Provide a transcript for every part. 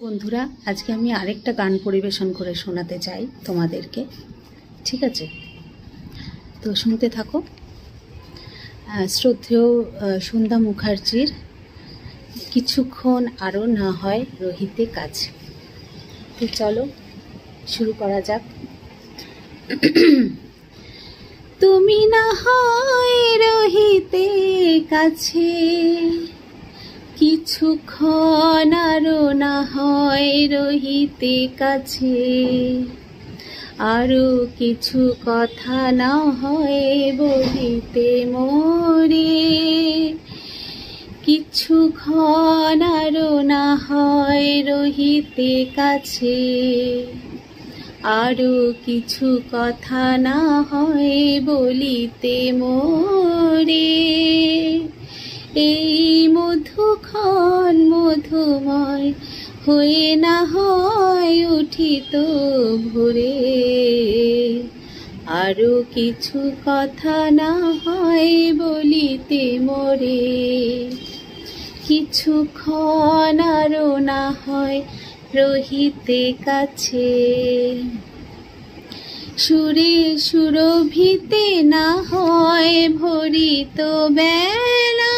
বন্ধুরা, আজকে আমি আরেকটা গান পরিবেশন করে শোনাতে চাই তোমাদেরকে। ঠিক আছে, তো শুনতে থাকো। শ্রদ্ধেয় সন্ধ্যা মুখার্জির কিছুক্ষণ আরও না হয় রহিতে কাজ। তো চলো শুরু করা যাক। তুমি না হয় রহিতে কাছে, কিছুক্ষণ আরও না হয় রহিতে কাছে, আরও কিছু কথা না হয় বলিতে মোরে, কিছুক্ষণ আরও না হয় রহিতে কাছে, আরও কিছু কথা না হয় বলিতে মোরে। এই মধুক্ষণ মধুময় হয়ে না হয় উঠিত ভোরে, আরও কিছু কথা না হয় বলিতে মোরে, কিছুক্ষণ আরও না হয় রহিতে কাছে। সুরে সুরভিতে না হয় ভরিত বেলা,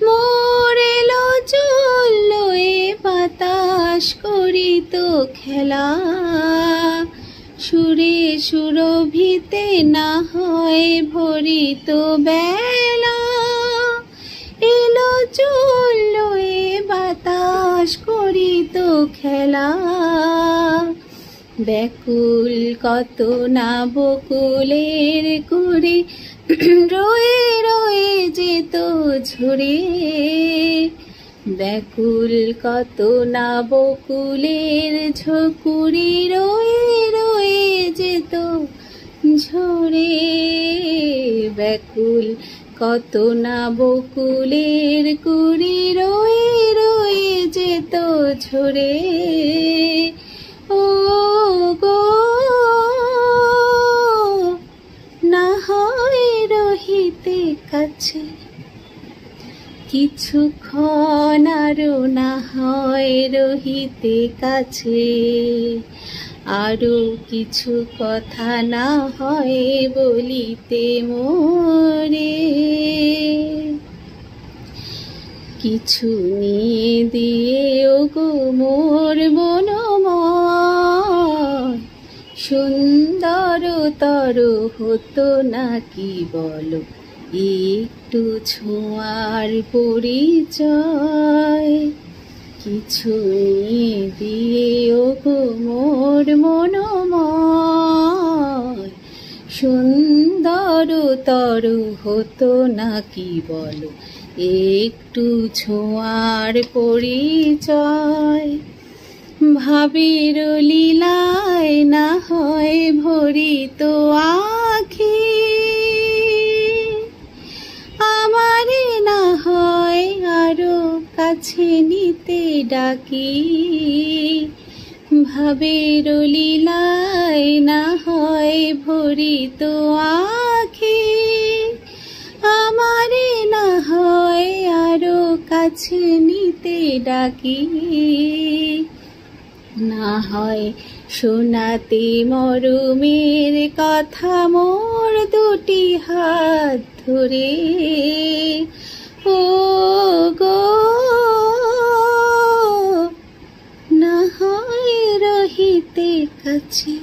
মোরেল চলল এ বাতাস করিত খেলা। সুরে সুরভিতে না হয় ভরিত বেলা, এলো চলল এ বাতাস করিত খেলা। ব্যাকুল কত না বকুলের করে রয়ে রয়ে যেত ঝরে, ব্যাকুল কত না বকুলের ঝকুরি রয়ে রয়ে যেত ঝরে, ব্যাকুল কত না বকুলের কুড়ি রয়ে রয়ে যেত ঝরে। ও গো না হয় রহিতে কাছে, কিছুক্ষণ আরও না হয় রহিতে কাছে, আরও কিছু কথা না হয় বলিতে মোরে। কিছু নিয়ে দিয়ে ওগো মোর মনোময়, সুন্দরতর হতো নাকি বলো একটু ছোঁয়ার পরিচয়। কিছু নিয়ে দিয়ে ওগো মোর মনোময়, সুন্দরতর হতো নাকি বলো একটু ছোঁয়ার পরিচয়। ভাবের লীলায় না হয় ভরিত আখি, আমারে না হয় আরো কাছে নিতে ডাকি। ভাবের লীলায় না হয় ভরিত আখি, আমারে না হয় আরো কাছে নিতে ডাকি। না হয় শোনাতে মরমের কথা মোর দুটি হাত ধরে, ও গো না হয় রহিতে কাছে,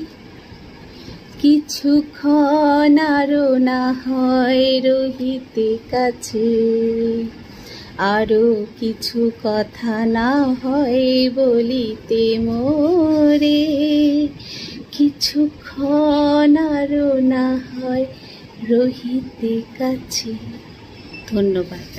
কিছুক্ষণ আরও না হয় রহিতে কাছে, আরও কিছু কথা না হয় বলিতে মোরে, কিছুক্ষণ আরও না হয় রহিতে কাছে। ধন্যবাদ।